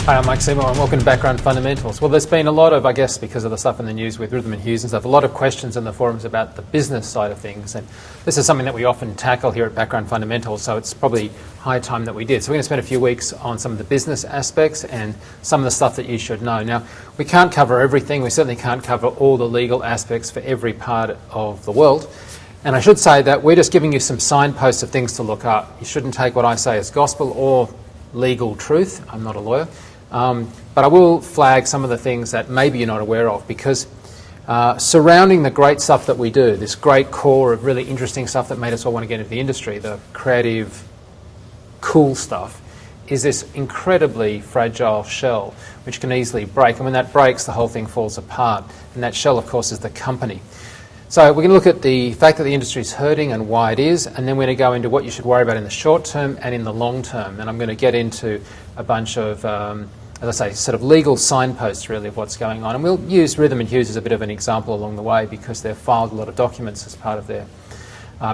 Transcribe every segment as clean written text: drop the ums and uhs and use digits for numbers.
Hi, I'm Mike Seymour and welcome to Background Fundamentals. Well, there's been a lot of, I guess, because of the stuff in the news with Rhythm and Hughes and stuff, a lot of questions in the forums about the business side of things. And this is something that we often tackle here at Background Fundamentals, so it's probably high time that we did. So we're going to spend a few weeks on some of the business aspects and some of the stuff that you should know. Now, we can't cover everything. We certainly can't cover all the legal aspects for every part of the world. And I should say that we're just giving you some signposts of things to look up. You shouldn't take what I say as gospel or legal truth. I'm not a lawyer. But I will flag some of the things that maybe you're not aware of, because surrounding the great stuff that we do, this great core of really interesting stuff that made us all want to get into the industry, the creative, cool stuff, is this incredibly fragile shell which can easily break. And when that breaks, the whole thing falls apart. And that shell, of course, is the company. So we're going to look at the fact that the industry is hurting and why it is, and then we're going to go into what you should worry about in the short term and in the long term. And I'm going to get into a bunch of, as I say, sort of legal signposts really of what's going on. And we'll use Rhythm and Hughes as a bit of an example along the way, because they've filed a lot of documents as part of their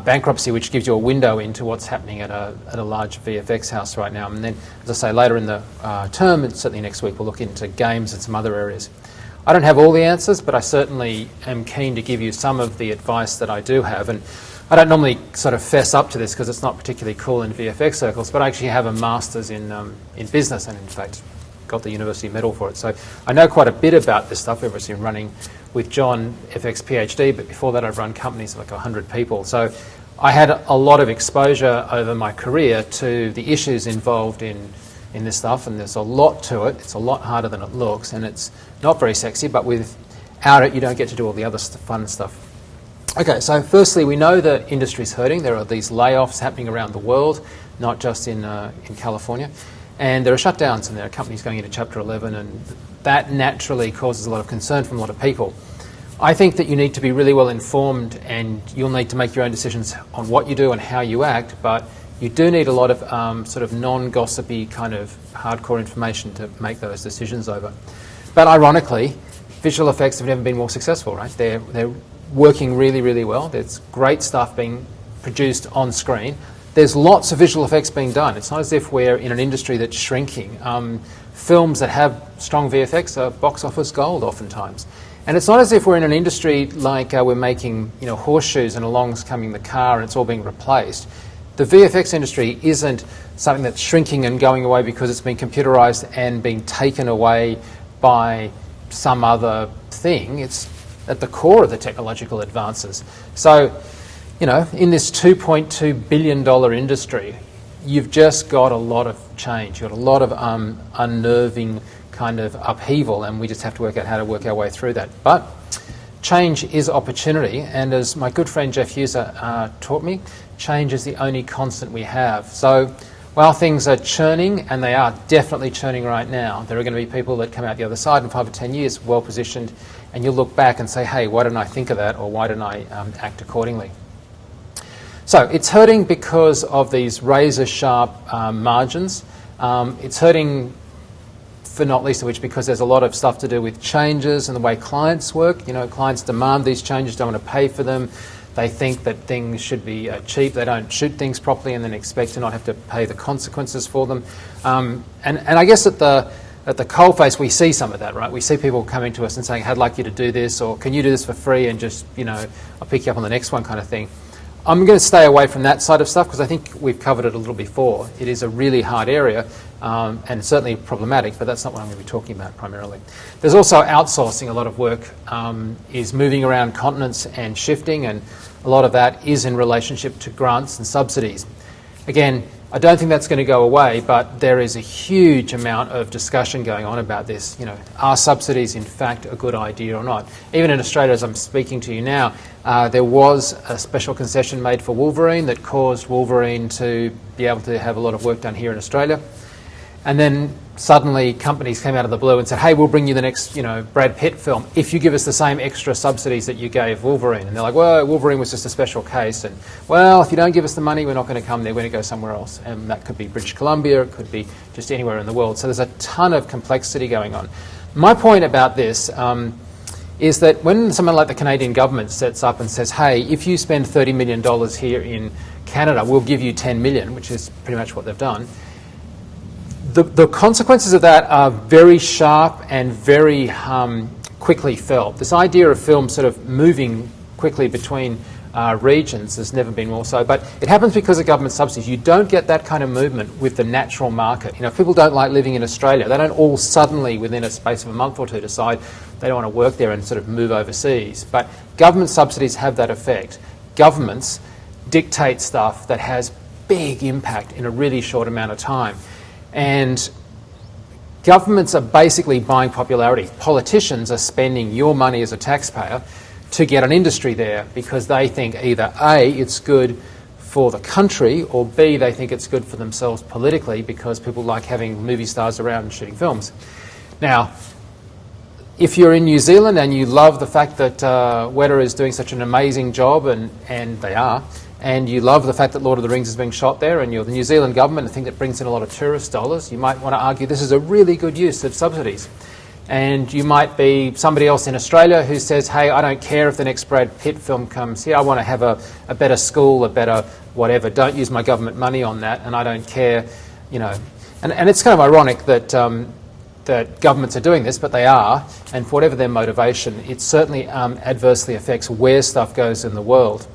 bankruptcy, which gives you a window into what's happening at a large VFX house right now. And then, as I say, later in the term, and certainly next week, we'll look into games and some other areas. I don't have all the answers, but I certainly am keen to give you some of the advice that I do have. And I don't normally sort of fess up to this because it's not particularly cool in VFX circles, but I actually have a master's in business, and in fact got the university medal for it. So I know quite a bit about this stuff. I've obviously been running with John FX PhD, but before that I've run companies of like 100 people. So I had a lot of exposure over my career to the issues involved in this stuff, and there's a lot to it. It's a lot harder than it looks, and it's not very sexy, but without it you don't get to do all the other fun stuff. Okay, so firstly, we know the industry's hurting. There are these layoffs happening around the world, not just in California, and there are shutdowns and there are companies going into Chapter 11, and that naturally causes a lot of concern from a lot of people. I think that you need to be really well informed, and you'll need to make your own decisions on what you do and how you act, but you do need a lot of sort of non-gossipy kind of hardcore information to make those decisions over. But ironically, visual effects have never been more successful, right? They're working really, really well. There's great stuff being produced on screen. There's lots of visual effects being done. It's not as if we're in an industry that's shrinking. Films that have strong VFX are box office gold oftentimes. And it's not as if we're in an industry like we're making, horseshoes and along's coming the car and it's all being replaced. The VFX industry isn't something that's shrinking and going away because it's been computerized and being taken away by some other thing. It's at the core of the technological advances. So, in this $2.2 billion industry, you've just got a lot of change. You've got a lot of unnerving kind of upheaval, and we just have to work out how to work our way through that. But change is opportunity, and as my good friend Jeff Hughes taught me, change is the only constant we have. So while things are churning, and they are definitely churning right now, there are going to be people that come out the other side in 5 or 10 years well positioned, and you'll look back and say, hey, why didn't I think of that, or why didn't I act accordingly? So it's hurting because of these razor sharp margins. It's hurting for not least of which because there's a lot of stuff to do with changes and the way clients work. Clients demand these changes, don't want to pay for them. They think that things should be cheap. They don't shoot things properly and then expect to not have to pay the consequences for them. And I guess at the coalface we see some of that, right? We see people coming to us and saying, I'd like you to do this, or can you do this for free and just, I'll pick you up on the next one kind of thing. I'm going to stay away from that side of stuff because I think we've covered it a little before. It is a really hard area and certainly problematic, but that's not what I'm going to be talking about primarily. There's also outsourcing. A lot of work is moving around continents and shifting, and a lot of that is in relationship to grants and subsidies. Again, I don't think that's going to go away, but there is a huge amount of discussion going on about this. Are subsidies in fact a good idea or not? Even in Australia, as I'm speaking to you now, there was a special concession made for Wolverine that caused Wolverine to be able to have a lot of work done here in Australia. And then suddenly companies came out of the blue and said, hey, we'll bring you the next, Brad Pitt film if you give us the same extra subsidies that you gave Wolverine. And they're like, well, Wolverine was just a special case. And, well, if you don't give us the money, we're not going to come there. We're going to go somewhere else. And that could be British Columbia. It could be just anywhere in the world. So there's a ton of complexity going on. My point about this is that when someone like the Canadian government sets up and says, hey, if you spend $30 million here in Canada, we'll give you $10 million, which is pretty much what they've done. The consequences of that are very sharp and very quickly felt. This idea of film sort of moving quickly between regions has never been more so, but it happens because of government subsidies. You don't get that kind of movement with the natural market. You know, if people don't like living in Australia, they don't all suddenly, within a space of a month or two, decide they don't want to work there and sort of move overseas. But government subsidies have that effect. Governments dictate stuff that has big impact in a really short amount of time. And governments are basically buying popularity. Politicians are spending your money as a taxpayer to get an industry there because they think either A, it's good for the country, or B, they think it's good for themselves politically because people like having movie stars around and shooting films. Now, if you're in New Zealand and you love the fact that Weta is doing such an amazing job, and they are, and you love the fact that Lord of the Rings is being shot there, and you're the New Zealand government and think that brings in a lot of tourist dollars, you might want to argue this is a really good use of subsidies. And you might be somebody else in Australia who says, hey, I don't care if the next Brad Pitt film comes here, I want to have a better school, a better whatever, don't use my government money on that, and I don't care, you know. And it's kind of ironic that that governments are doing this, but they are, and for whatever their motivation, it certainly adversely affects where stuff goes in the world.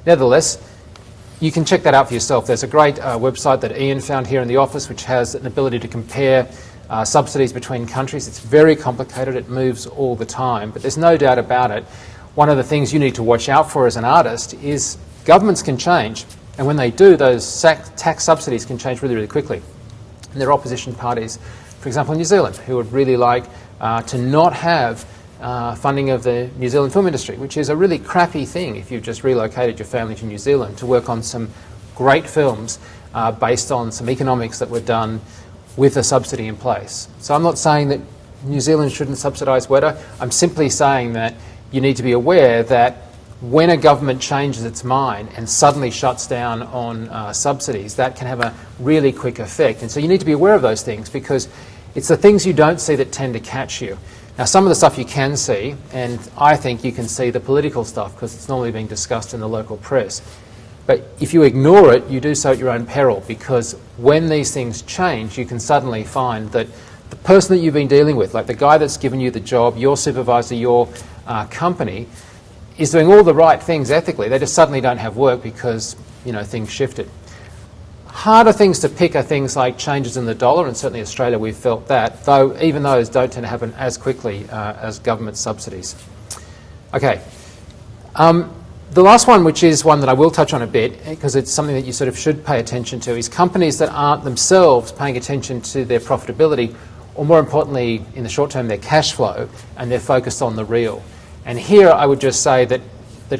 Nevertheless, you can check that out for yourself. There's a great website that Ian found here in the office which has an ability to compare subsidies between countries. It's very complicated, it moves all the time, but there's no doubt about it. One of the things you need to watch out for as an artist is governments can change, and when they do, those tax subsidies can change really, really quickly. And there are opposition parties, for example in New Zealand, who would really like to not have funding of the New Zealand film industry, which is a really crappy thing if you've just relocated your family to New Zealand to work on some great films based on some economics that were done with a subsidy in place. So I'm not saying that New Zealand shouldn't subsidise Weta. I'm simply saying that you need to be aware that when a government changes its mind and suddenly shuts down on subsidies, that can have a really quick effect. And so you need to be aware of those things because it's the things you don't see that tend to catch you. Now, some of the stuff you can see, and I think you can see the political stuff because it's normally being discussed in the local press. But if you ignore it, you do so at your own peril, because when these things change, you can suddenly find that the person that you've been dealing with, like the guy that's given you the job, your supervisor, your company, is doing all the right things ethically. They just suddenly don't have work because, you know, things shifted. Harder things to pick are things like changes in the dollar, and certainly Australia we've felt that, though even those don't tend to happen as quickly as government subsidies. Okay. The last one, which is one that I will touch on a bit, because it's something that you sort of should pay attention to, is companies that aren't themselves paying attention to their profitability, or more importantly, in the short term, their cash flow, and they're focused on the real. And here I would just say that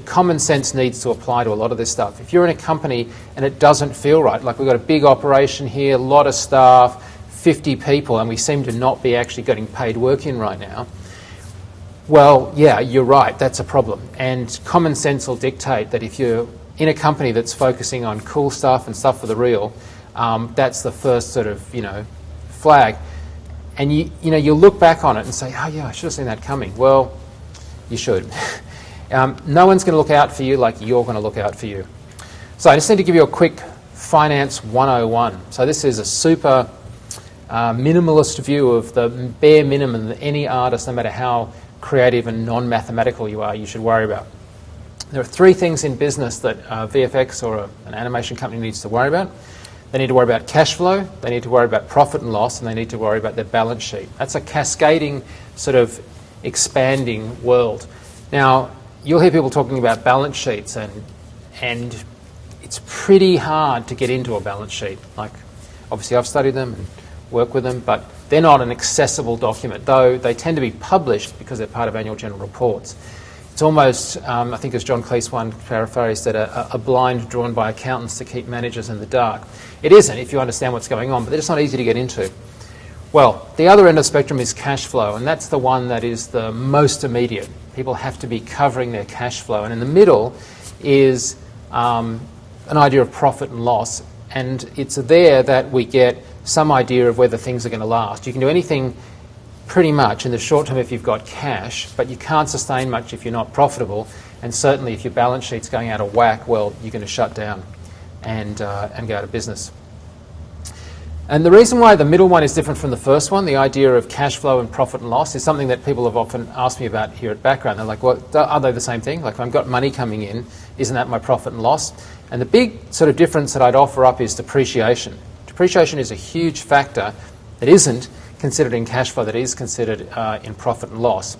common sense needs to apply to a lot of this stuff. If you're in a company and it doesn't feel right, like we've got a big operation here, a lot of staff, 50 people, and we seem to not be actually getting paid work in right now, well, yeah, you're right, that's a problem. And common sense will dictate that if you're in a company that's focusing on cool stuff and stuff for the real, that's the first sort of, you know, flag. And you look back on it and say, oh yeah, I should have seen that coming. Well, you should. No one's going to look out for you like you're going to look out for you. So I just need to give you a quick Finance 101. So this is a super minimalist view of the bare minimum that any artist, no matter how creative and non-mathematical you are, you should worry about. There are three things in business that VFX or an animation company needs to worry about. They need to worry about cash flow, they need to worry about profit and loss, and they need to worry about their balance sheet. That's a cascading, sort of expanding world. Now, you'll hear people talking about balance sheets, and it's pretty hard to get into a balance sheet. Like, obviously I've studied them and work with them, but they're not an accessible document, though they tend to be published because they're part of annual general reports. It's almost, I think as John Cleese one paraphrased, that a blind drawn by accountants to keep managers in the dark. It isn't if you understand what's going on, but they're just not easy to get into. Well, the other end of the spectrum is cash flow, and that's the one that is the most immediate. People have to be covering their cash flow, and in the middle is an idea of profit and loss, and it's there that we get some idea of whether things are going to last. You can do anything pretty much in the short term if you've got cash, but you can't sustain much if you're not profitable, and certainly if your balance sheet's going out of whack, well, you're going to shut down and go out of business. And the reason why the middle one is different from the first one, the idea of cash flow and profit and loss, is something that people have often asked me about here at Background. They're like, well, are they the same thing? Like, if I've got money coming in, isn't that my profit and loss? And the big sort of difference that I'd offer up is depreciation. Depreciation is a huge factor that isn't considered in cash flow, that is considered in profit and loss.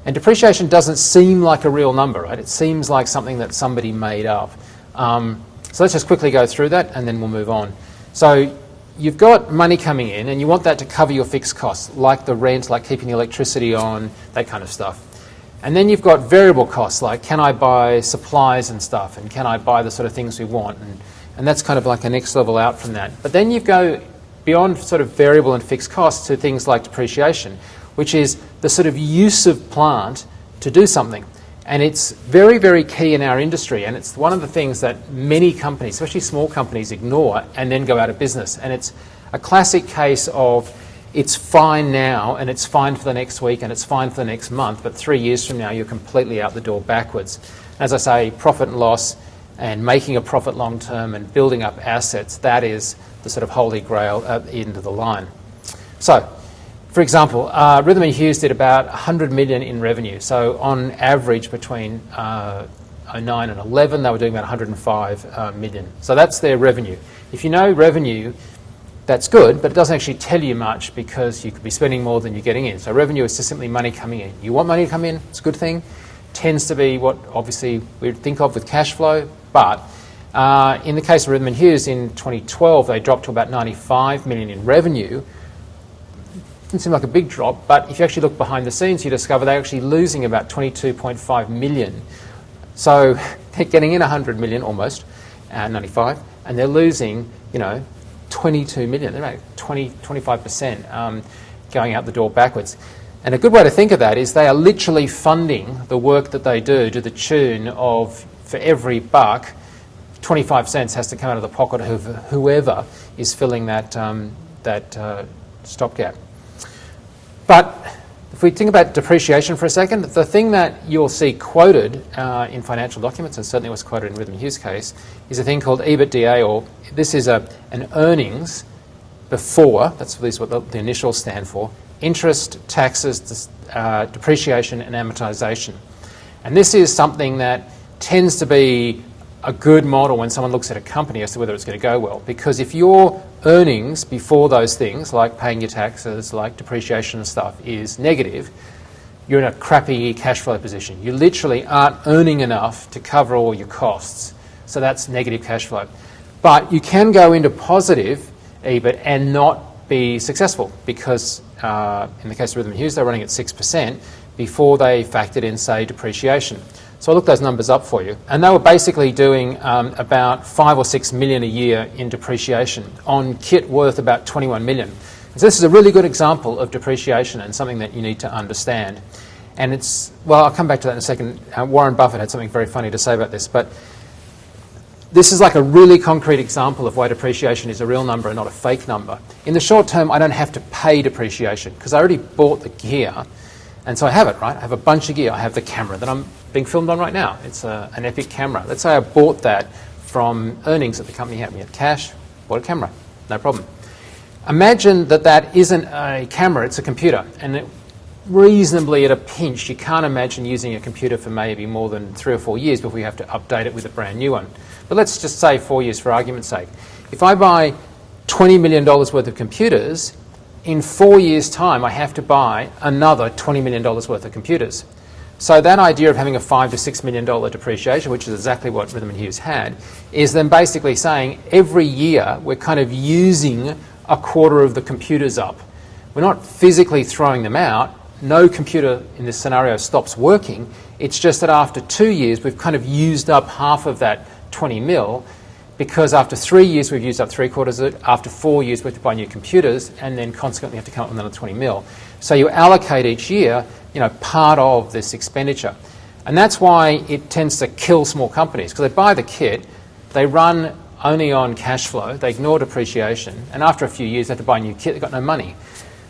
And depreciation doesn't seem like a real number, right? It seems like something that somebody made up. So let's just quickly go through that and then we'll move on. So you've got money coming in and you want that to cover your fixed costs, like the rent, like keeping the electricity on, that kind of stuff. And then you've got variable costs, like can I buy supplies and stuff, and can I buy the sort of things we want, and that's kind of like a next level out from that. But then you go beyond sort of variable and fixed costs to things like depreciation, which is the sort of use of plant to do something. And it's very, very key in our industry, and it's one of the things that many companies, especially small companies, ignore and then go out of business. And it's a classic case of it's fine now and it's fine for the next week and it's fine for the next month, but 3 years from now you're completely out the door backwards. As I say, profit and loss and making a profit long term and building up assets, that is the sort of holy grail at the end of the line. So, for example, Rhythm and Hughes did about 100 million in revenue. So on average between 09 and 11, they were doing about 105 million. So that's their revenue. If you know revenue, that's good, but it doesn't actually tell you much because you could be spending more than you're getting in. So revenue is just simply money coming in. You want money to come in, it's a good thing. Tends to be what obviously we think of with cash flow, but in the case of Rhythm and Hughes in 2012, they dropped to about 95 million in revenue. Doesn't seem like a big drop, but if you actually look behind the scenes, you discover they're actually losing about 22.5 million. So they're getting in 100 million almost, 95, and they're losing, 22 million. They're about 25% going out the door backwards. And a good way to think of that is they are literally funding the work that they do to the tune of, for every buck, 25 cents has to come out of the pocket of whoever is filling that stopgap. But if we think about depreciation for a second, the thing that you'll see quoted in financial documents, and certainly was quoted in Rhythm and Hughes' case, is a thing called EBITDA, or this is an earnings before, these what the initials stand for, interest, taxes, depreciation and amortization. And this is something that tends to be a good model when someone looks at a company as to whether it's going to go well. Because if your earnings before those things, like paying your taxes, like depreciation and stuff, is negative, you're in a crappy cash flow position. You literally aren't earning enough to cover all your costs. So that's negative cash flow. But you can go into positive EBIT and not be successful because in the case of Rhythm and Hughes, they're running at 6% before they factored in, say, depreciation. So I looked those numbers up for you, and they were basically doing about 5 or 6 million a year in depreciation on kit worth about 21 million. So this is a really good example of depreciation and something that you need to understand. And it's, well, I'll come back to that in a second. Warren Buffett had something very funny to say about this, but this is like a really concrete example of why depreciation is a real number and not a fake number. In the short term, I don't have to pay depreciation because I already bought the gear. And so I have it, right? I have a bunch of gear. I have the camera that I'm being filmed on right now. It's an Epic camera. Let's say I bought that from earnings that the company had. Me had cash, bought a camera, no problem. Imagine that that isn't a camera, it's a computer. And reasonably at a pinch, you can't imagine using a computer for maybe more than 3 or 4 years before you have to update it with a brand new one. But let's just say 4 years for argument's sake. If I buy $20 million worth of computers, in 4 years' time, I have to buy another $20 million worth of computers. So that idea of having a $5 to $6 million depreciation, which is exactly what Rhythm and Hughes had, is then basically saying every year we're kind of using a quarter of the computers up. We're not physically throwing them out. No computer in this scenario stops working. It's just that after 2 years, we've kind of used up half of that 20 mil, because after 3 years we've used up 3/4 of it, after 4 years we have to buy new computers, and then consequently have to come up with another 20 mil. So you allocate each year, part of this expenditure. And that's why it tends to kill small companies, because they buy the kit, they run only on cash flow, they ignore depreciation, and after a few years they have to buy new kit, they've got no money.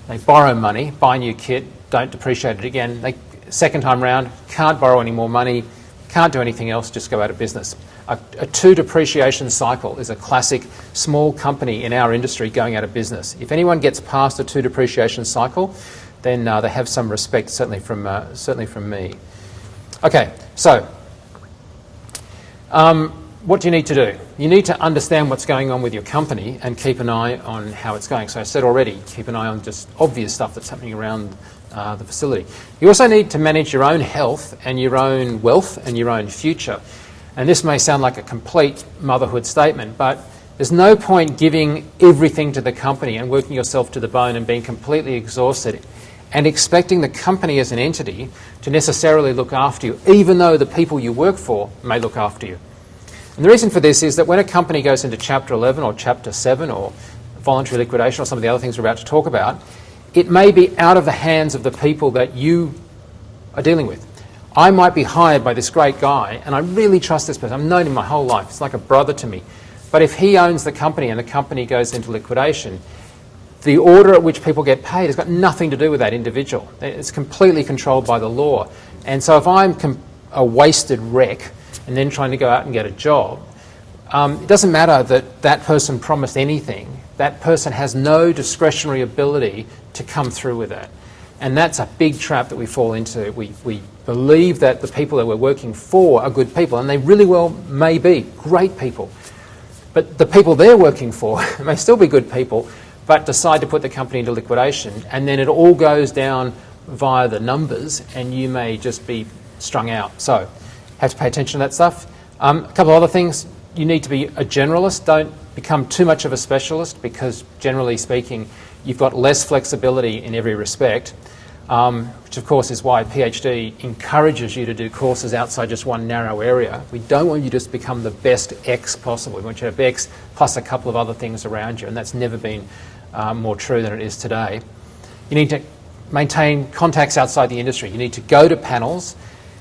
They borrow money, buy new kit, don't depreciate it again. Second time round, can't borrow any more money, can't do anything else, just go out of business. A 2 depreciation cycle is a classic small company in our industry going out of business. If anyone gets past a 2 depreciation cycle, then they have some respect, certainly from me. Okay, so what do you need to do? You need to understand what's going on with your company and keep an eye on how it's going. So I said already, keep an eye on just obvious stuff that's happening around the facility. You also need to manage your own health and your own wealth and your own future. And this may sound like a complete motherhood statement, but there's no point giving everything to the company and working yourself to the bone and being completely exhausted and expecting the company as an entity to necessarily look after you, even though the people you work for may look after you. And the reason for this is that when a company goes into Chapter 11 or Chapter 7 or voluntary liquidation or some of the other things we're about to talk about, it may be out of the hands of the people that you are dealing with. I might be hired by this great guy, and I really trust this person. I've known him my whole life. It's like a brother to me. But if he owns the company and the company goes into liquidation, the order at which people get paid has got nothing to do with that individual. It's completely controlled by the law. And so if I'm a wasted wreck and then trying to go out and get a job, it doesn't matter that that person promised anything. That person has no discretionary ability to come through with that. And that's a big trap that we fall into. We believe that the people that we're working for are good people, and they really well may be great people. But the people they're working for may still be good people, but decide to put the company into liquidation, and then it all goes down via the numbers, and you may just be strung out. So, have to pay attention to that stuff. A couple of other things. You need to be a generalist. Don't become too much of a specialist, because generally speaking, you've got less flexibility in every respect, which of course is why PhD encourages you to do courses outside just one narrow area. We don't want you to just become the best X possible. We want you to have X plus a couple of other things around you, and that's never been more true than it is today. You need to maintain contacts outside the industry. You need to go to panels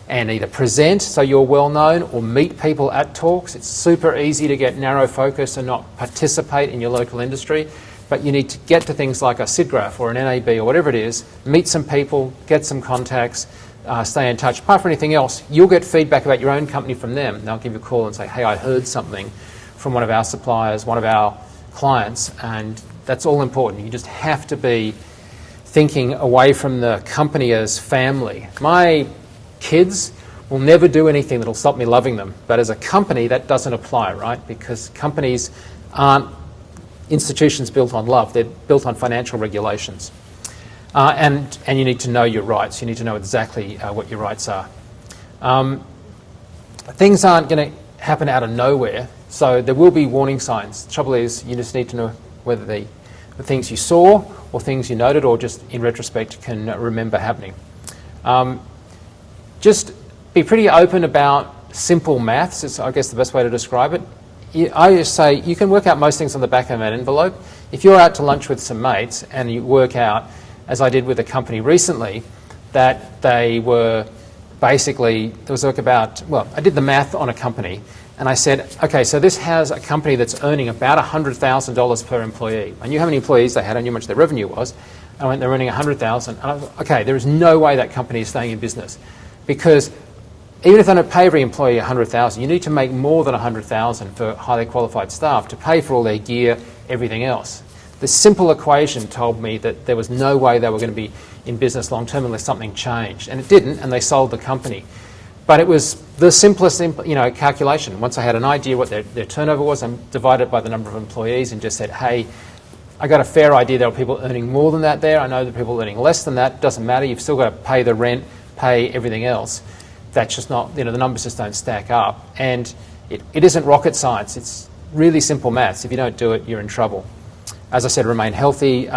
and either present so you're well known or meet people at talks. It's super easy to get narrow focus and not participate in your local industry. But you need to get to things like a SIDGRAPH or an NAB or whatever it is, meet some people, get some contacts, stay in touch. Apart from anything else, you'll get feedback about your own company from them. They'll give you a call and say, hey, I heard something from one of our suppliers, one of our clients, and that's all important. You just have to be thinking away from the company as family. My kids will never do anything that'll stop me loving them, but as a company, that doesn't apply, right? Because companies aren't institutions built on love, they're built on financial regulations. And you need to know your rights. You need to know exactly what your rights are. Things aren't going to happen out of nowhere, so there will be warning signs. The trouble is, you just need to know whether the things you saw or things you noted or just in retrospect can remember happening. Just be pretty open about simple maths, is I guess the best way to describe it. I just say you can work out most things on the back of an envelope. If you're out to lunch with some mates and you work out, as I did with a company recently, that they were basically, there was like about, well, I did the math on a company and I said, okay, so this has a company that's earning about $100,000 per employee. I knew how many employees they had, I knew how much their revenue was. I went, they're earning $100,000. And I was, okay, there is no way that company is staying in business, because even if they don't pay every employee $100,000, you need to make more than $100,000 for highly qualified staff to pay for all their gear, everything else. The simple equation told me that there was no way they were going to be in business long term unless something changed, and it didn't, and they sold the company. But it was the simplest, calculation. Once I had an idea what their turnover was, I divided it by the number of employees and just said, hey, I got a fair idea there are people earning more than that there. I know there are people earning less than that. Doesn't matter. You've still got to pay the rent, pay everything else. That's just not, the numbers just don't stack up. And it isn't rocket science. It's really simple maths. If you don't do it, you're in trouble. As I said, remain healthy.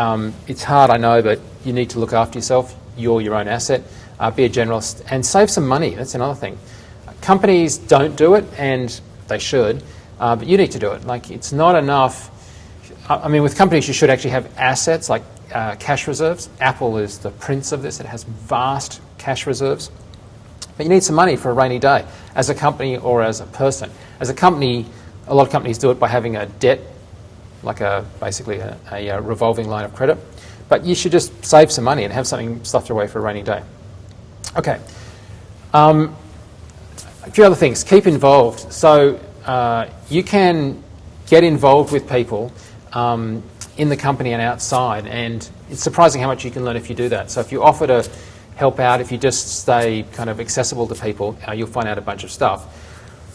It's hard, I know, but you need to look after yourself. You're your own asset. Be a generalist and save some money. That's another thing. Companies don't do it, and they should, but you need to do it. Like, it's not enough. I mean, with companies, you should actually have assets like cash reserves. Apple is the prince of this. It has vast cash reserves. But you need some money for a rainy day, as a company or as a person. As a company, a lot of companies do it by having a debt, like basically a revolving line of credit. But you should just save some money and have something stuffed away for a rainy day. Okay. A few other things. Keep involved. So you can get involved with people in the company and outside, and it's surprising how much you can learn if you do that. So if you offer to help out, if you just stay kind of accessible to people, you'll find out a bunch of stuff.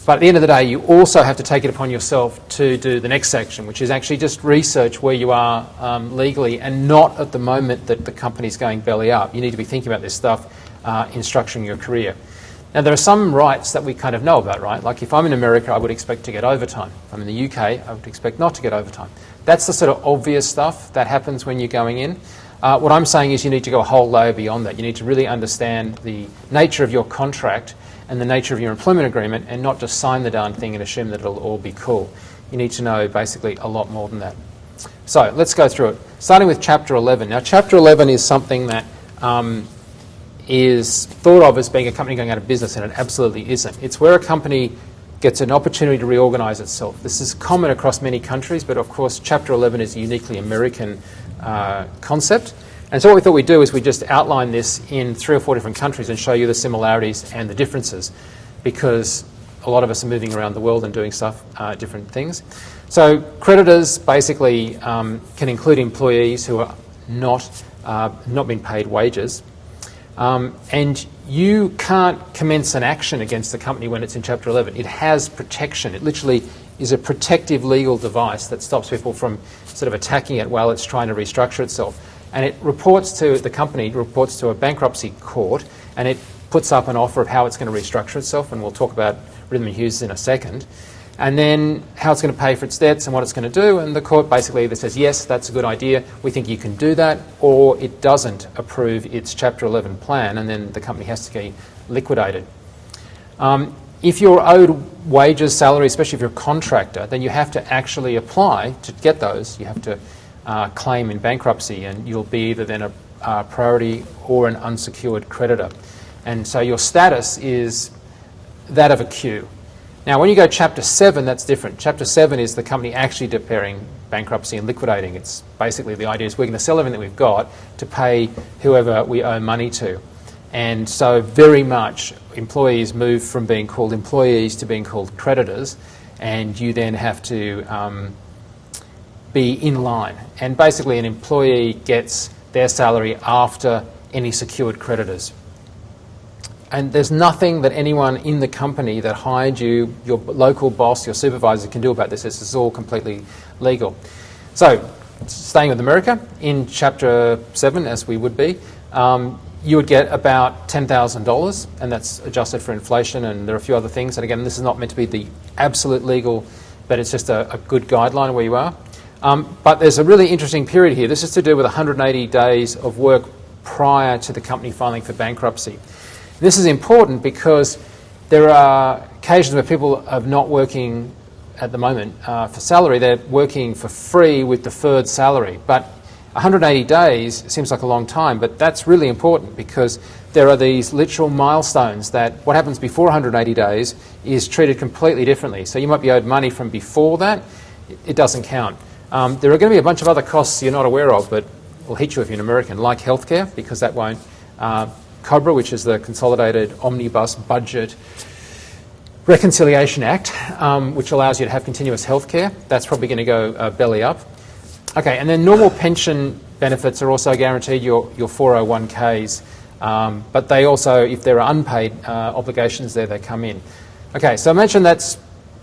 But at the end of the day, you also have to take it upon yourself to do the next section, which is actually just research where you are legally, and not at the moment that the company's going belly up. You need to be thinking about this stuff in structuring your career. Now, there are some rights that we kind of know about, right? Like if I'm in America, I would expect to get overtime. If I'm in the UK, I would expect not to get overtime. That's the sort of obvious stuff that happens when you're going in. What I'm saying is you need to go a whole layer beyond that. You need to really understand the nature of your contract and the nature of your employment agreement, and not just sign the darn thing and assume that it'll all be cool. You need to know basically a lot more than that. So let's go through it. Starting with Chapter 11. Now, Chapter 11 is something that is thought of as being a company going out of business, and it absolutely isn't. It's where a company gets an opportunity to reorganise itself. This is common across many countries, but of course Chapter 11 is a uniquely American concept. And so what we thought we'd do is we just outline this in 3 or 4 different countries and show you the similarities and the differences, because a lot of us are moving around the world and doing stuff, different things. So creditors basically can include employees who are not been paid wages. And you can't commence an action against the company when it's in Chapter 11. It has protection. It literally is a protective legal device that stops people from sort of attacking it while it's trying to restructure itself. And it reports to the company, reports to a bankruptcy court, and it puts up an offer of how it's going to restructure itself, and we'll talk about Rhythm and Hughes in a second. And then how it's going to pay for its debts and what it's going to do, and the court basically either says, yes, that's a good idea, we think you can do that, or it doesn't approve its Chapter 11 plan, and then the company has to get liquidated. If you're owed wages, salary, especially if you're a contractor, then you have to actually apply to get those. You have to claim in bankruptcy, and you'll be either then a priority or an unsecured creditor. And so your status is that of a queue. Now, when you go Chapter 7, that's different. Chapter 7 is the company actually declaring bankruptcy and liquidating. It's basically the idea is we're going to sell everything that we've got to pay whoever we owe money to. And so very much employees move from being called employees to being called creditors, and you then have to be in line. And basically an employee gets their salary after any secured creditors. And there's nothing that anyone in the company that hired you, your local boss, your supervisor can do about this. This is all completely legal. So, staying with America, in Chapter 7, as we would be, you would get about $10,000, and that's adjusted for inflation, and there are a few other things. And again, this is not meant to be the absolute legal, but it's just a good guideline where you are. But there's a really interesting period here. This is to do with 180 days of work prior to the company filing for bankruptcy. This is important because there are occasions where people are not working at the moment for salary. They're working for free with deferred salary. But 180 days seems like a long time, but that's really important because there are these literal milestones that what happens before 180 days is treated completely differently. So you might be owed money from before that. It doesn't count. There are going to be a bunch of other costs you're not aware of, but will hit you if you're an American, like healthcare, because that won't. COBRA, which is the Consolidated Omnibus Budget Reconciliation Act, which allows you to have continuous health care. That's probably going to go belly up. Okay, and then normal pension benefits are also guaranteed, your 401ks, but they also, if there are unpaid obligations there, they come in. Okay, so I mentioned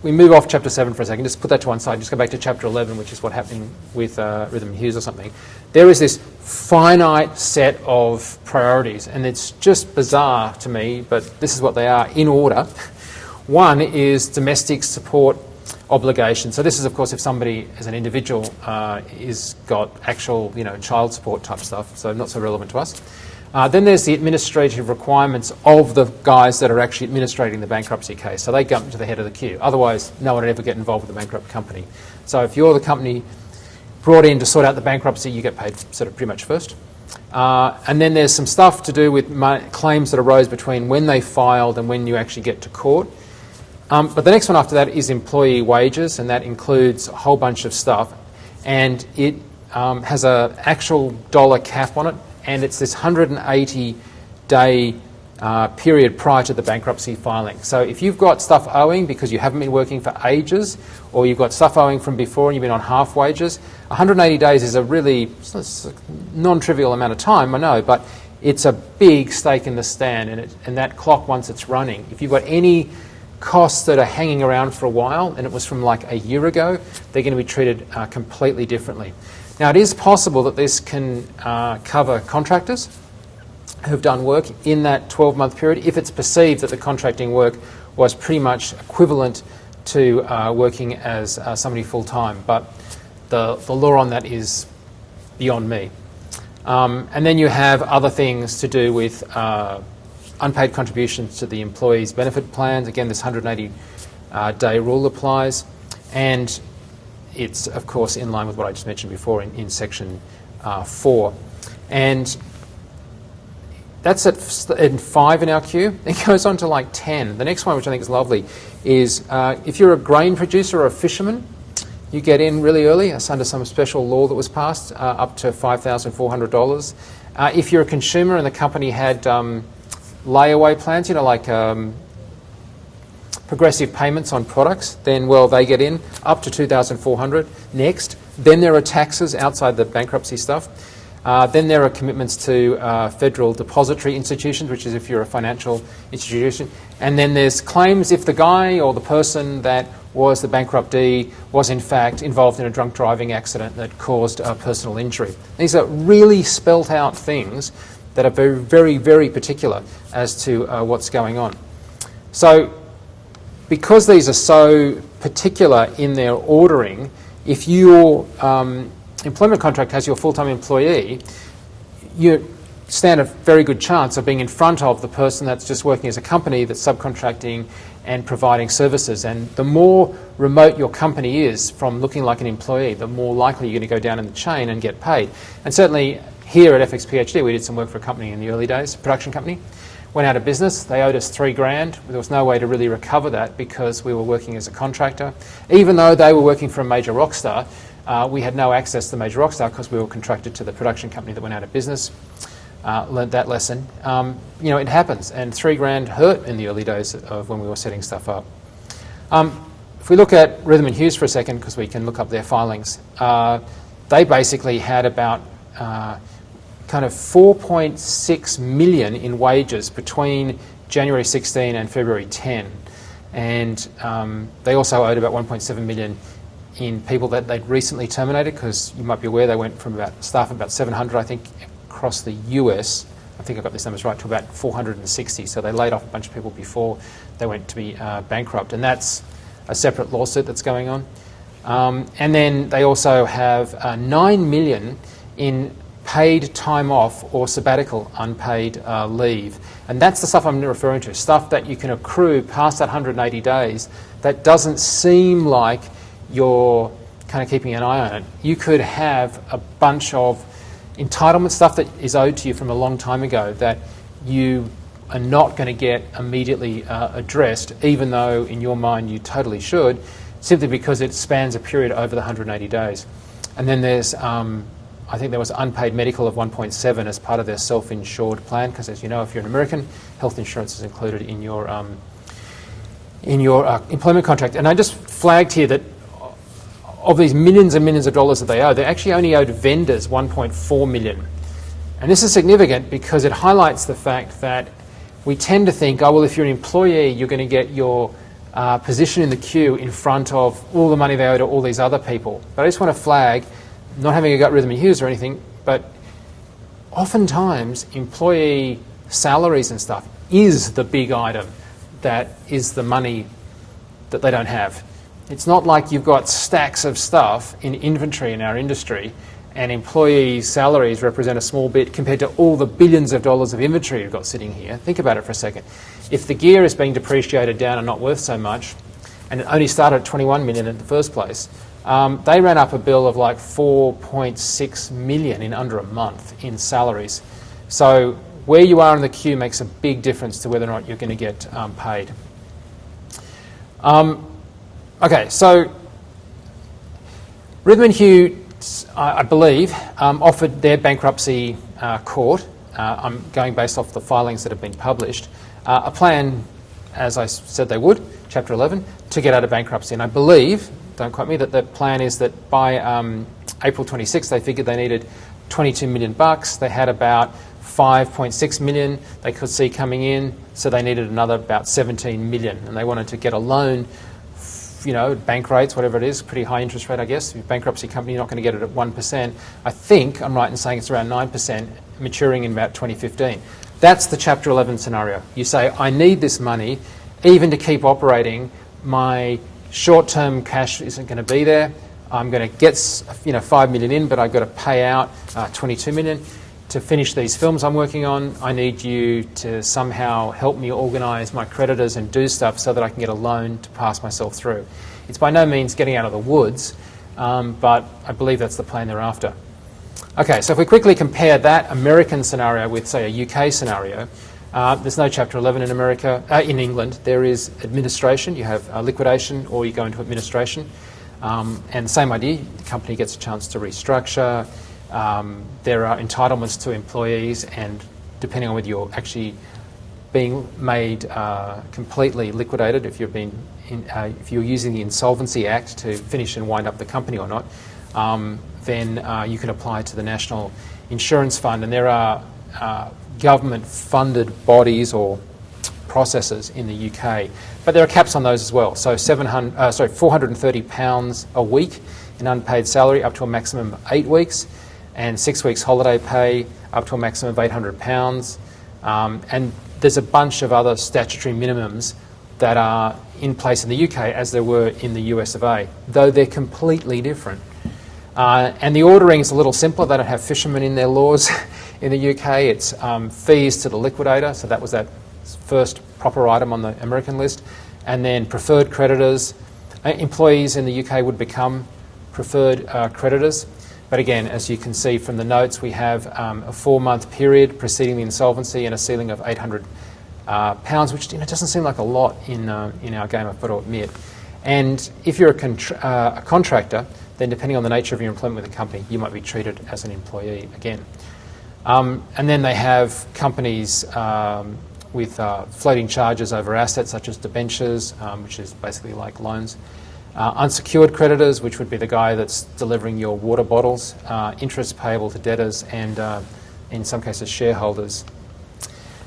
we move off Chapter 7 for a second, just put that to one side, just go back to Chapter 11, which is what happened with Rhythm and Hughes or something. There is this finite set of priorities, and it's just bizarre to me, but this is what they are in order. One is domestic support obligations. So this is, of course, if somebody as an individual is got actual, child support type stuff, so not so relevant to us. Then there's the administrative requirements of the guys that are actually administrating the bankruptcy case. So they come to the head of the queue. Otherwise, no one would ever get involved with the bankrupt company. So if you're the company brought in to sort out the bankruptcy, you get paid sort of pretty much first. And then there's some stuff to do with claims that arose between when they filed and when you actually get to court. But the next one after that is employee wages, and that includes a whole bunch of stuff. And it has an actual dollar cap on it, and it's this 180-day period prior to the bankruptcy filing. So if you've got stuff owing because you haven't been working for ages, or you've got stuff owing from before and you've been on half wages, 180 days is a really non-trivial amount of time, I know, but it's a big stake in the stand, and that clock, once it's running, if you've got any costs that are hanging around for a while and it was from like a year ago, they're going to be treated completely differently. Now, it is possible that this can cover contractors who've done work in that 12-month period if it's perceived that the contracting work was pretty much equivalent to working as somebody full-time. But the law on that is beyond me. And then you have other things to do with unpaid contributions to the employees' benefit plans. Again, this 180-day rule applies. And it's, of course, in line with what I just mentioned before in Section 4. And that's at 5 in our queue. It goes on to like 10. The next one, which I think is lovely, is if you're a grain producer or a fisherman, you get in really early. It's under some special law that was passed, up to $5,400. If you're a consumer and the company had layaway plans, like progressive payments on products, then, well, they get in up to $2,400 next. Then there are taxes outside the bankruptcy stuff. Then there are commitments to federal depository institutions, which is if you're a financial institution. And then there's claims if the guy or the person that was the bankruptee was in fact involved in a drunk driving accident that caused a personal injury. These are really spelt out things that are very, very, very particular as to what's going on. So because these are so particular in their ordering, if your employment contract has your full-time employee, you stand a very good chance of being in front of the person that's just working as a company that's subcontracting and providing services. And the more remote your company is from looking like an employee, the more likely you're going to go down in the chain and get paid. And certainly here at FXPhD, we did some work for a company in the early days, a production company. Went out of business. They owed us $3,000. There was no way to really recover that because we were working as a contractor. Even though they were working for a major rock star, we had no access to the major rock star because we were contracted to the production company that went out of business. Learned that lesson. It happens, and $3,000 hurt in the early days of when we were setting stuff up. If we look at Rhythm and Hughes for a second, because we can look up their filings, they basically had about kind of 4.6 million in wages between January 16 and February 10, and they also owed about 1.7 million in people that they'd recently terminated, because you might be aware they went from staff of about 700, I think, across the US, I think I got these numbers right, to about 460. So they laid off a bunch of people before they went to be bankrupt, and that's a separate lawsuit that's going on. And then they also have 9 million in paid time off or sabbatical unpaid leave. And that's the stuff I'm referring to, stuff that you can accrue past that 180 days that doesn't seem like you're kind of keeping an eye on it. You could have a bunch of entitlement stuff that is owed to you from a long time ago that you are not going to get immediately addressed, even though in your mind you totally should, simply because it spans a period over the 180 days. And then there's, I think there was unpaid medical of 1.7 as part of their self-insured plan, because as you know, if you're an American, health insurance is included in your employment contract. And I just flagged here that of these millions and millions of dollars that they owe, they actually only owed vendors 1.4 million. And this is significant because it highlights the fact that we tend to think, oh, well, if you're an employee, you're going to get your position in the queue in front of all the money they owe to all these other people. But I just want to flag, not having a gut Rhythm and Hughes or anything, but oftentimes employee salaries and stuff is the big item that is the money that they don't have. It's not like you've got stacks of stuff in inventory in our industry and employee salaries represent a small bit compared to all the billions of dollars of inventory you've got sitting here. Think about it for a second. If the gear is being depreciated down and not worth so much, and it only started at 21 million in the first place, they ran up a bill of like 4.6 million in under a month in salaries. So where you are in the queue makes a big difference to whether or not you're going to get paid. Okay, so Rhythm and Hughes, I believe, offered their bankruptcy court I'm going based off the filings that have been published, a plan, as I said they would, Chapter 11, to get out of bankruptcy. And I believe, don't quote me, that the plan is that by April 26th, they figured they needed $22 million. They had about 5.6 million they could see coming in, so they needed another about 17 million, and they wanted to get a loan, bank rates, whatever it is, pretty high interest rate, I guess. Bankruptcy company, you're not going to get it at 1%. I think I'm right in saying it's around 9%, maturing in about 2015. That's the Chapter 11 scenario. You say, I need this money even to keep operating. My short-term cash isn't going to be there. I'm going to get 5 million in, but I've got to pay out 22 million. To finish these films I'm working on, I need you to somehow help me organise my creditors and do stuff so that I can get a loan to pass myself through. It's by no means getting out of the woods, but I believe that's the plan they're after. Okay, so if we quickly compare that American scenario with, say, a UK scenario, there's no Chapter 11 in America. In England, there is administration. You have liquidation, or you go into administration. And same idea, the company gets a chance to restructure. There are entitlements to employees, and depending on whether you're actually being made completely liquidated, if you're using the Insolvency Act to finish and wind up the company or not, then you can apply to the National Insurance Fund. And there are government-funded bodies or processes in the UK, but there are caps on those as well. So £430 a week in unpaid salary, up to a maximum of 8 weeks. And 6 weeks holiday pay up to a maximum of £800. And there's a bunch of other statutory minimums that are in place in the UK as there were in the US of A, though they're completely different. And the ordering is a little simpler. They don't have fishermen in their laws in the UK. It's fees to the liquidator, so that was that first proper item on the American list. And then preferred creditors. Employees in the UK would become preferred creditors. But again, as you can see from the notes, we have a 4-month period preceding the insolvency and a ceiling of £800, which doesn't seem like a lot in our game, I've got to admit. And if you're a contractor, then depending on the nature of your employment with the company, you might be treated as an employee again. And then they have companies with floating charges over assets such as debentures, which is basically like loans. Unsecured creditors, which would be the guy that's delivering your water bottles, interest payable to debtors, and in some cases shareholders.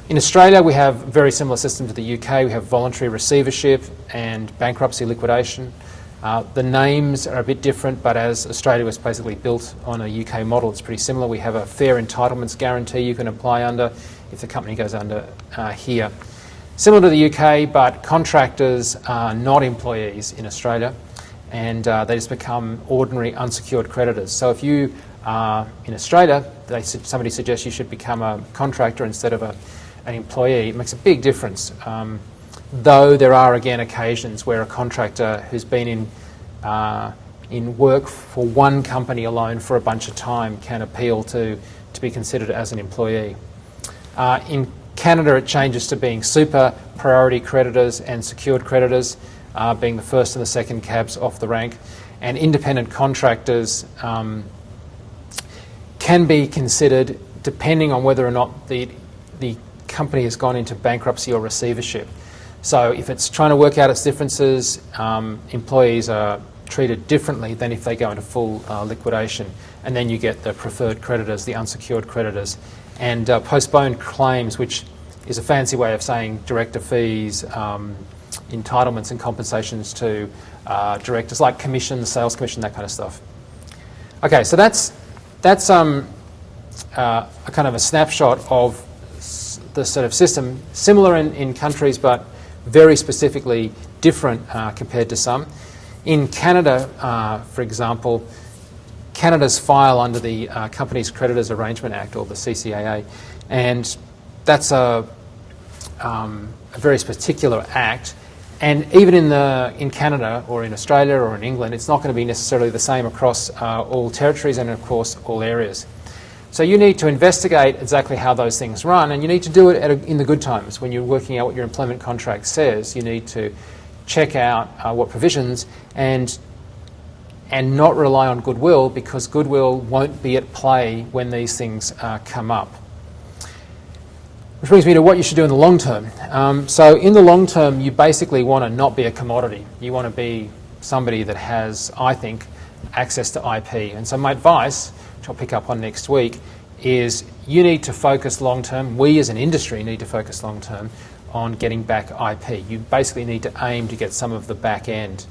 In Australia, we have a very similar system to the UK. We have voluntary receivership and bankruptcy liquidation. The names are a bit different, but as Australia was basically built on a UK model, it's pretty similar. We have a fair entitlements guarantee you can apply under if the company goes under here. Similar to the UK, but contractors are not employees in Australia, and they just become ordinary unsecured creditors. So if you are in Australia, somebody suggests you should become a contractor instead of an employee. It makes a big difference. Though there are, again, occasions where a contractor who's been in work for one company alone for a bunch of time can appeal to be considered as an employee. In Canada, it changes to being super priority creditors and secured creditors, being the first and the second cabs off the rank. And independent contractors can be considered depending on whether or not the company has gone into bankruptcy or receivership. So if it's trying to work out its differences, employees are treated differently than if they go into full liquidation. And then you get the preferred creditors, the unsecured creditors, and postponed claims, which is a fancy way of saying director fees, entitlements and compensations to directors, like commissions, sales commission, that kind of stuff. Okay, so that's a kind of a snapshot of the sort of system, similar in countries, but very specifically different compared to some. In Canada, for example, Canada's file under the Companies Creditors Arrangement Act, or the CCAA, and that's a very particular act. And even in Canada or in Australia or in England, it's not going to be necessarily the same across all territories and, of course, all areas. So you need to investigate exactly how those things run, and you need to do it in the good times. When you're working out what your employment contract says, you need to check out what provisions and not rely on goodwill, because goodwill won't be at play when these things come up. Which brings me to what you should do in the long term. So in the long term, you basically want to not be a commodity. You want to be somebody that has, I think, access to IP. And so my advice, which I'll pick up on next week, is you need to focus long term. We as an industry need to focus long term on getting back IP. You basically need to aim to get some of the back end.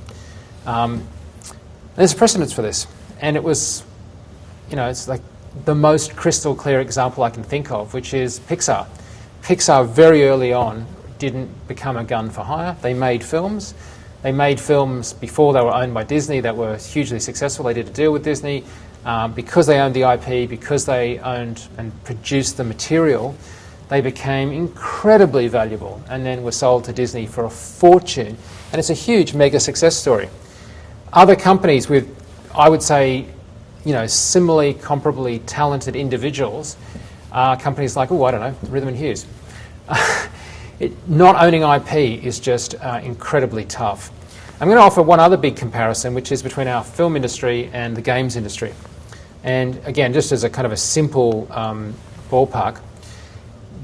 There's precedence for this. And it was, it's like the most crystal clear example I can think of, which is Pixar. Pixar very early on didn't become a gun for hire. They made films. They made films before they were owned by Disney that were hugely successful. They did a deal with Disney. Because they owned the IP, because they owned and produced the material, they became incredibly valuable and then were sold to Disney for a fortune. And it's a huge mega success story. Other companies with, I would say, similarly, comparably talented individuals, companies like, Rhythm and Hughes. Not owning IP is just incredibly tough. I'm going to offer one other big comparison, which is between our film industry and the games industry. And again, just as a kind of a simple ballpark,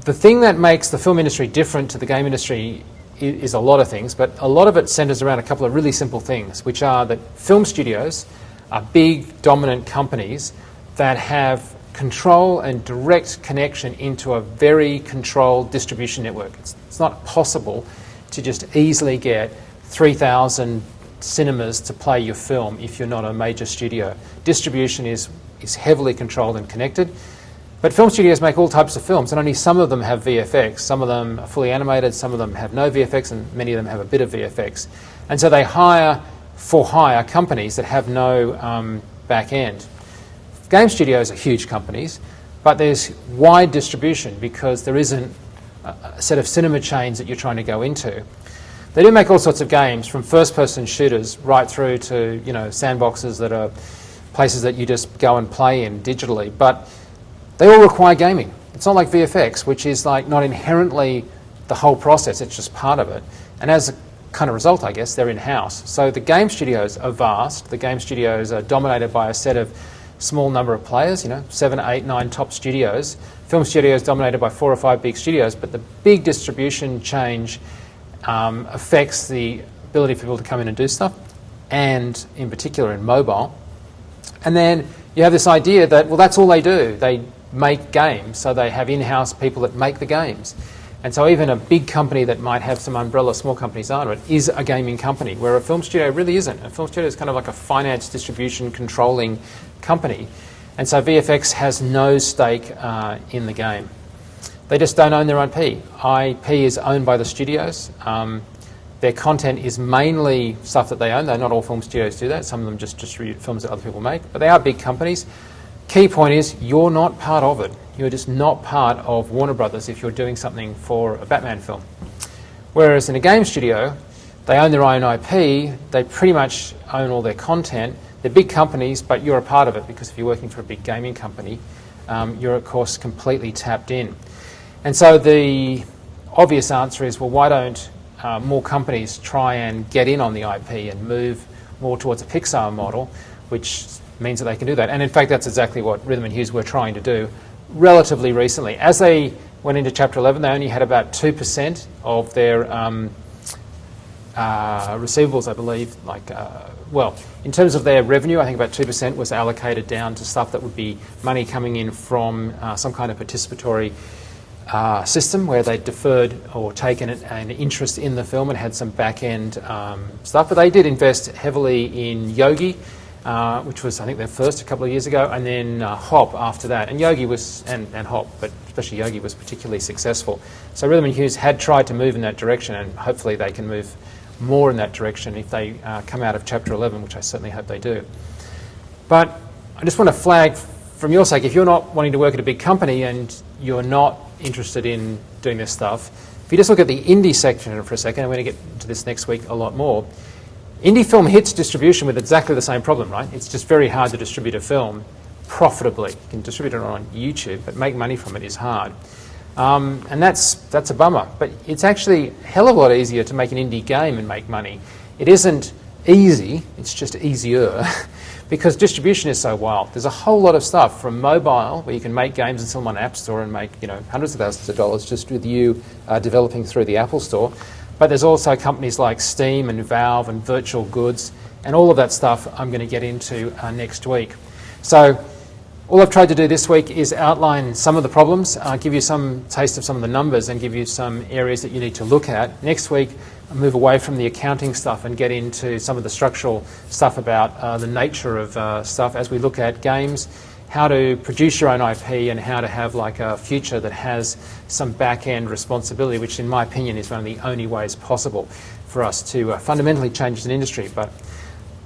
the thing that makes the film industry different to the game industry is a lot of things, but a lot of it centers around a couple of really simple things, which are that film studios are big, dominant companies that have control and direct connection into a very controlled distribution network. It's not possible to just easily get 3,000 cinemas to play your film if you're not a major studio. Distribution is heavily controlled and connected. But film studios make all types of films, and only some of them have VFX. Some of them are fully animated, some of them have no VFX, and many of them have a bit of VFX. And so they hire for-hire companies that have no back end. Game studios are huge companies, but there's wide distribution because there isn't a set of cinema chains that you're trying to go into. They do make all sorts of games, from first-person shooters right through to sandboxes that are places that you just go and play in digitally. But they all require gaming. It's not like VFX, which is like not inherently the whole process, it's just part of it. And as a kind of result, I guess, they're in-house. So the game studios are vast. The game studios are dominated by a set of small number of players, 7, 8, 9 top studios. Film studios dominated by 4 or 5 big studios, but the big distribution change affects the ability for people to come in and do stuff, and in particular in mobile. And then you have this idea that, well, that's all they do. They make games, so they have in-house people that make the games. And so even a big company that might have some umbrella small companies under it is a gaming company, where a film studio really isn't. A film studio is kind of like a finance distribution controlling company. And so VFX has no stake in the game. They just don't own their IP. IP is owned by the studios. Their content is mainly stuff that they own, though not all film studios do that. Some of them just distribute films that other people make. But they are big companies. Key point is you're not part of it. You're just not part of Warner Brothers if you're doing something for a Batman film. Whereas in a game studio, they own their own IP. They pretty much own all their content. They're big companies, but you're a part of it because if you're working for a big gaming company, you're, of course, completely tapped in. And so the obvious answer is, well, why don't more companies try and get in on the IP and move more towards a Pixar model, which means that they can do that. And in fact, that's exactly what Rhythm and Hughes were trying to do relatively recently. As they went into Chapter 11, they only had about 2% of their receivables, I believe. In terms of their revenue, I think about 2% was allocated down to stuff that would be money coming in from some kind of participatory system where they deferred or taken an interest in the film and had some back-end stuff. But they did invest heavily in Yogi, which was, I think, their first a couple of years ago, and then Hop after that. And Yogi was, and Hop, but especially Yogi was particularly successful. So Rhythm and Hughes had tried to move in that direction, and hopefully they can move more in that direction if they come out of Chapter 11, which I certainly hope they do. But I just want to flag, from your sake, if you're not wanting to work at a big company and you're not interested in doing this stuff, if you just look at the indie section for a second, and we're going to get into this next week a lot more, indie film hits distribution with exactly the same problem, right? It's just very hard to distribute a film profitably. You can distribute it on YouTube, but make money from it is hard. And that's a bummer. But it's actually a hell of a lot easier to make an indie game and make money. It isn't easy, it's just easier. because distribution is so wild. There's a whole lot of stuff from mobile, where you can make games and sell them on App Store and make hundreds of thousands of dollars just with you developing through the Apple Store. But there's also companies like Steam and Valve and virtual goods, and all of that stuff I'm going to get into next week. So all I've tried to do this week is outline some of the problems, give you some taste of some of the numbers, and give you some areas that you need to look at. Next week, I'll move away from the accounting stuff and get into some of the structural stuff about the nature of stuff as we look at games, how to produce your own IP, and how to have like a future that has some back-end responsibility, which in my opinion is one of the only ways possible for us to fundamentally change as an industry. But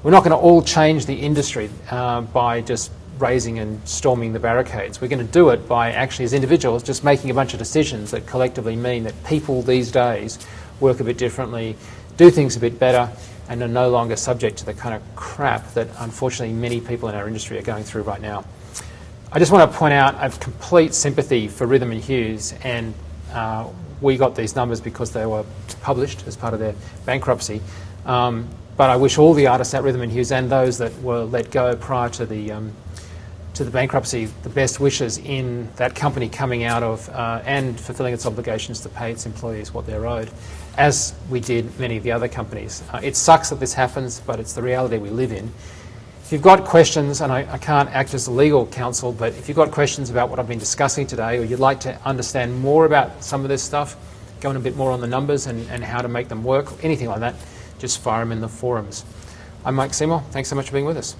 we're not going to all change the industry by just raising and storming the barricades. We're going to do it by actually, as individuals, just making a bunch of decisions that collectively mean that people these days work a bit differently, do things a bit better, and are no longer subject to the kind of crap that unfortunately many people in our industry are going through right now. I just want to point out I have complete sympathy for Rhythm and Hughes, and we got these numbers because they were published as part of their bankruptcy. But I wish all the artists at Rhythm and Hughes and those that were let go prior to the bankruptcy the best wishes in that company coming out of and fulfilling its obligations to pay its employees what they're owed, as we did many of the other companies. It sucks that this happens, but it's the reality we live in. If you've got questions, and I can't act as a legal counsel, but if you've got questions about what I've been discussing today, or you'd like to understand more about some of this stuff, go in a bit more on the numbers and how to make them work, anything like that, just fire them in the forums. I'm Mike Seymour. Thanks so much for being with us.